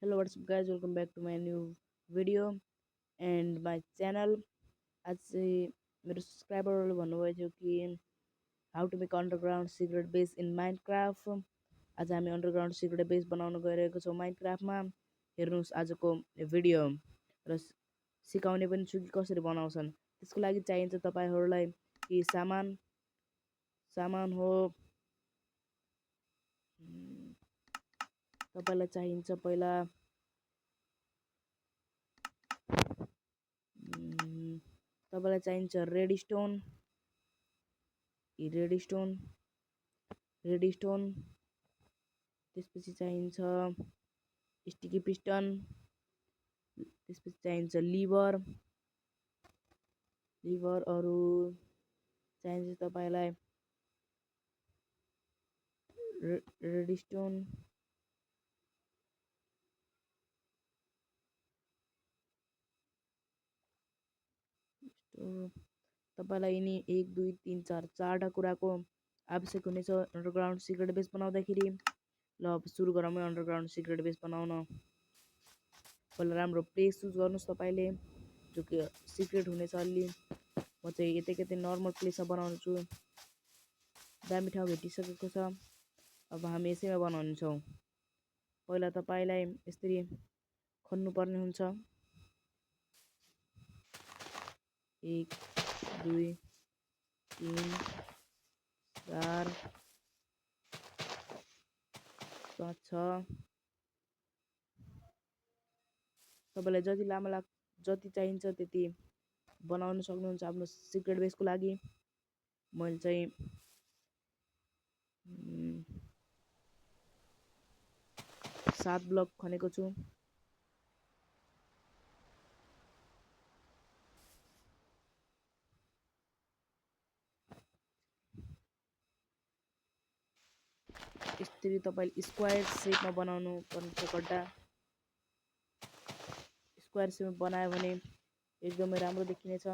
Hello, what's up guys? Welcome back to my new video and my channel. आज चाहिँ मेरो सब्सक्राइबरहरूले भन्नुभएको थियो कि how to make underground secret base in Minecraft. आज हामी अन्डरग्राउन्ड सिक्रेट बेस बनाउन गइरहेको छौँ माइनक्राफ्टमा। हेर्नुहोस् आजको भिडियो र सिकाउने पनि छु कि कसरी बनाउँछन्। त्यसको लागि चाहिन्छ तपाईहरूलाई कि सामान हो तपाईलाई चाहिन्छ पहिला तपाईलाई चाहिन्छ रेडस्टोन त्यसपछि चाहिन्छ स्टिकी पिस्टन, त्यसपछि चाहिन्छ लिभर अरू चाहिन्छ तपाईलाई रेडस्टोन तपाईलाई यिनी 1 2 3 4 चारवटा कुराको आवश्यक हुनेछ अन्डरग्राउन्ड सिक्रेट बेस बनाउँदाखेरि। ल अब सुरु गरौँ है अन्डरग्राउन्ड सिक्रेट बेस बनाउन। पहिला राम्रो प्लेस चुज गर्नुहोस् तपाईले जो कि सिक्रेट हुनेछ अलि। म चाहिँ यतै नर्मल प्लेसमा बनाउँछु। दामी ठाउँ भेटिसकेको छ। अब हामी यसैमा बनाउनेछौँ। पहिला तपाईलाई यसरी खन्नु पर्ने हुन्छ। 1 2 3 4 5 6 तपाईलाई जति चाहिन्छ त्यति बनाउन सक्नुहुन्छ आफ्नो सिक्रेट बेसको लागि। मैले चाहिँ 7 ब्लक खनेको छु। यसरी तपाईले स्क्वायर शेपमा बनाउनु पर्छ गड्डा। स्क्वायर शेपमा बनायो भने एकदमै राम्रो देखिनेछ।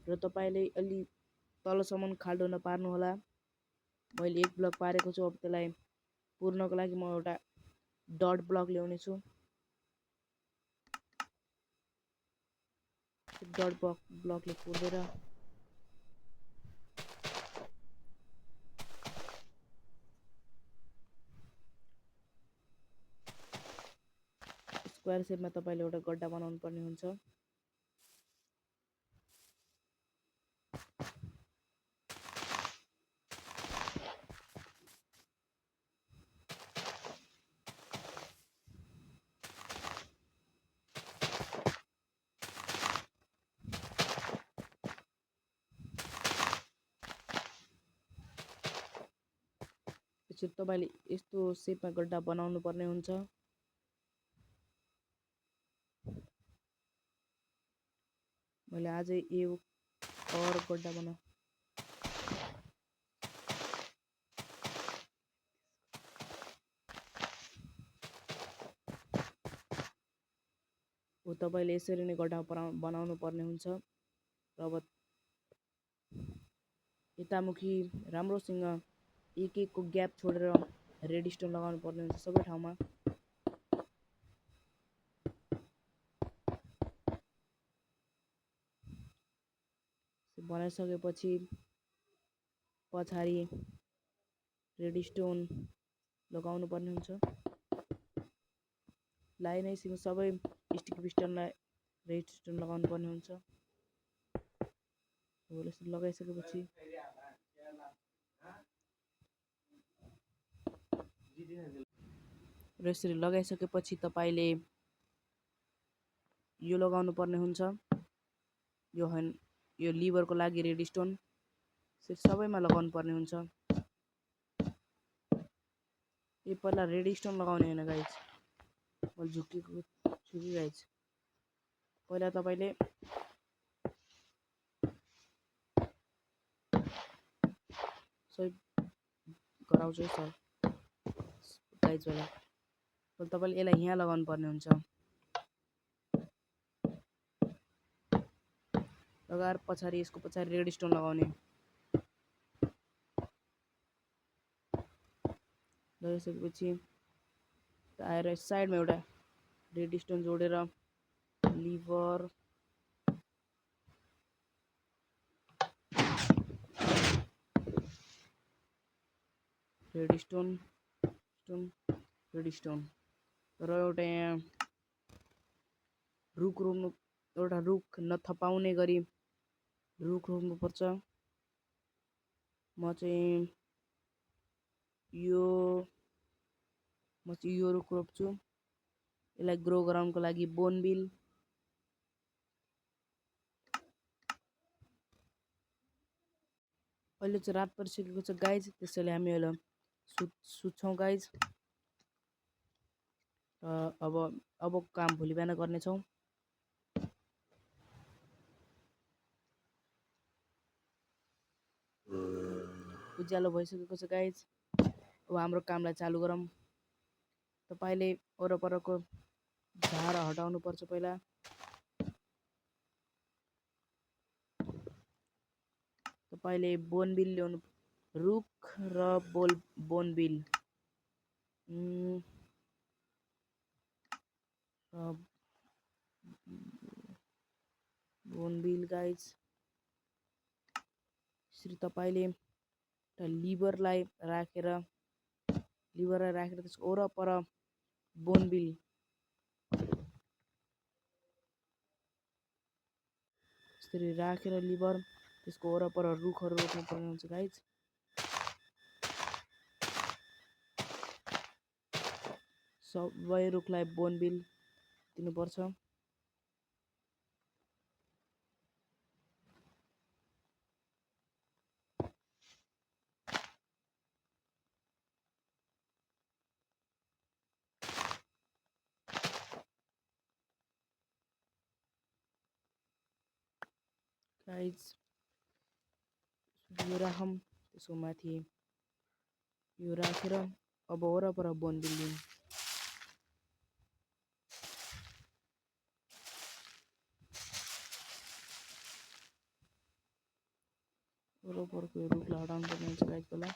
र तपाईले अलि तलसम्म खाल्डो नपार्नु होला। मैले 1 ब्लक पारेको छु। अब त्यसलाई पुर्नको लागि म एउटा डट ब्लक ल्याउने छु। डट ब्लकले पुर्देर स्क्वायर शेपमा तपाईले एउटा गड्डा बनाउनु पर्ने हुन्छ। त्यसरी तपाईले यस्तो शेपमा गड्डा बनाउनु पर्ने हुन्छ। मैले आज यो और गड्डा बना हो तपाईले यसरी नै गड्डा बनाउनु पर्ने हुन्छ। र अब यतामुखी राम्रोसँग एक को ग्याप छोडेर रेडस्टोन लगाउनु पर्ने हुन्छ सबै ठाउँमा। बनाइसकेपछि पछाडि रेडस्टोन लगाउनु पर्ने हुन्छ। लाइनैसँग सबै स्टिकी पिस्टनलाई रेडस्टोन लगाउनु पर्ने हुन्छ। लगाइसकेपछि र यसरी लगाइसकेपछि तपाईले यो लगाउनु पर्ने हुन्छ। यो लिभरको लागि रेडस्टोन सबैमा लगाउनु पर्ने हुन्छ। यो पहिला रेडस्टोन लगाउने हैन गाइस, मैले झुकेको छु कि गाइस। पहिला तपाईले सही गराउँछु सर गाइस होला। तपाईले यसलाई यहाँ लगाउनु पर्ने हुन्छ। लगाएर पछाडि यसको पछाडि रेडस्टोन लगाउने। लगाइसकेपछि आएर साइडमा एउटा रेडस्टोन जोडेर लिभर रेडस्टोन रेडस्टोन र एउटा यहाँ रुख रोप्नु, एउटा रुख नथपाउने गरी रुख रोप्नुपर्छ। म चाहिँ यो रुख रोप्छु। यसलाई ग्रो गराउनको लागि बोनबिल अहिले चाहिँ रात परिसकेको छ गाइज, त्यसैले हामी अहिले सुत्छौँ गाइज। अब काम भोलि बिहान गर्नेछौँ। उज्यालो भइसकेको छ गाइज, अब हाम्रो कामलाई चालु गरौँ। तपाईँले वरपरको झार हटाउनु पर्छ पहिला। तपाईँले बोनबिल ल्याउनु, रुख र बोनबिल बोनबिल गाइज। यसरी तपाईँले लिभरलाई राखेर त्यसको वरपर बोनबिल यसरी राखेर लिभर त्यसको वरपर रुखहरू रोप्नु पर्ने हुन्छ गाइज। सबै रुखलाई बोनबिल दिनुपर्छ। गाइज यो राखौँ, त्यसको माथि यो राखेर अब वरपर बोनबिल दिउँ। वरपरको यो रुखलाई हटाउनु पर्ने हुन्छ गाइज पहिला।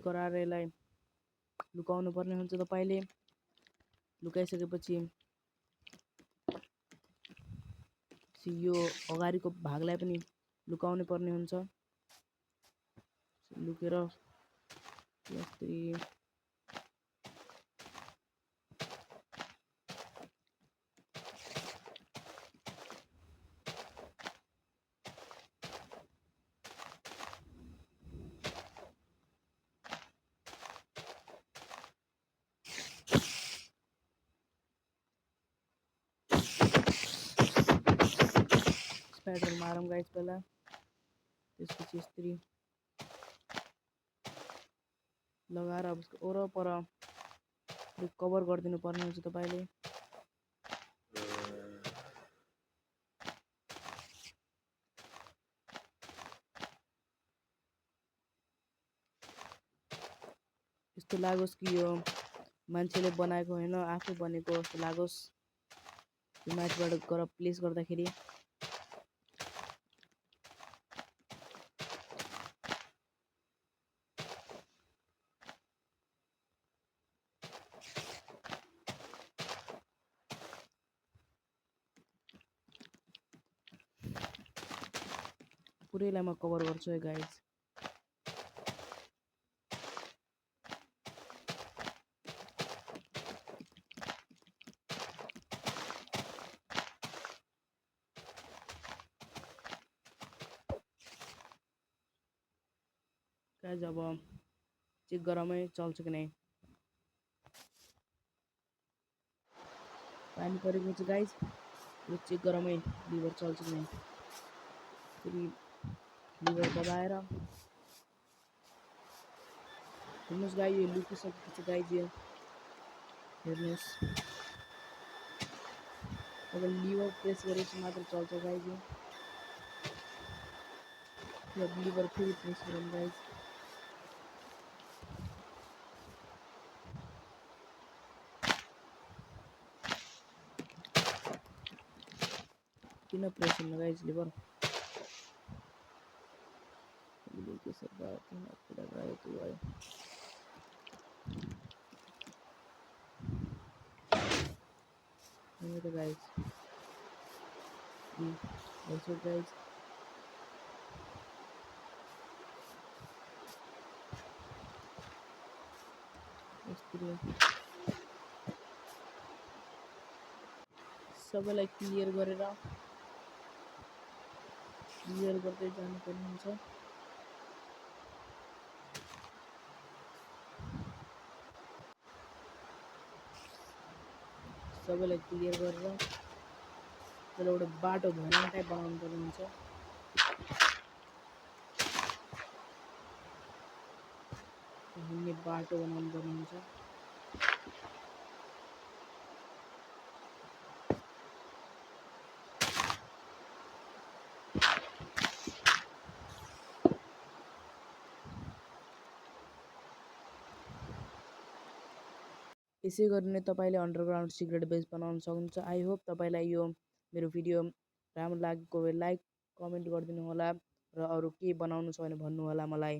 गराएर यसलाई लुकाउनु पर्ने हुन्छ। तपाईँले लुकाइसकेपछि यो अगाडिको भागलाई पनि लुकाउनु पर्ने हुन्छ। लुकेर यस्तै स्पाइडर मारौँ गाइज पहिला, त्यसपछि यसरी लगाएर अब उसको वरपर कभर गरिदिनु पर्ने हुन्छ तपाईँले। यस्तो लागोस् कि यो मान्छेले बनाएको होइन, आफै बनेको जस्तो लागोस्। यो माथिबाट गएर प्लेस गर्दाखेरि पुरैलाई म कभर गर्छु है गाइज। गाइज अब चेक गरौँ है चल्छ कि नै। पानी परेको छ गाइज, यो चेक गरौँ है लिभर चल्छ कि नै। फेरि लिभर दबाएर हेर्नुहोस् गाइज, यो लुकिसकेको छ गाइज। यो हेर्नुहोस्, अब लिभर प्रेस गरेपछि मात्र चल्छ गाइज। अब लिभर फेरि प्रेस गरौँ गाइज। किन प्रेस हुन्न गाइज लिभर? के सब भयो किन कुरा गयो त्यो भयो। त गाइज also guys सबैलाई क्लियर गरेर गर्दै जानुपर्ने हुन्छ। सबैलाई क्लियर गरेर त्यसलाई एउटा बाटो भर्ने टाइप बनाउनु पर्ने हुन्छ। हिँड्ने बाटो बनाउनु पर्ने हुन्छ। यसै गरी नै तपाईँले अन्डरग्राउन्ड सिक्रेट बेस बनाउन सक्नुहुन्छ। आई होप तपाईँलाई यो मेरो भिडियो राम्रो लागेको भए लाइक कमेन्ट गरिदिनु होला र अरू के बनाउनु छ भने भन्नु होला मलाई।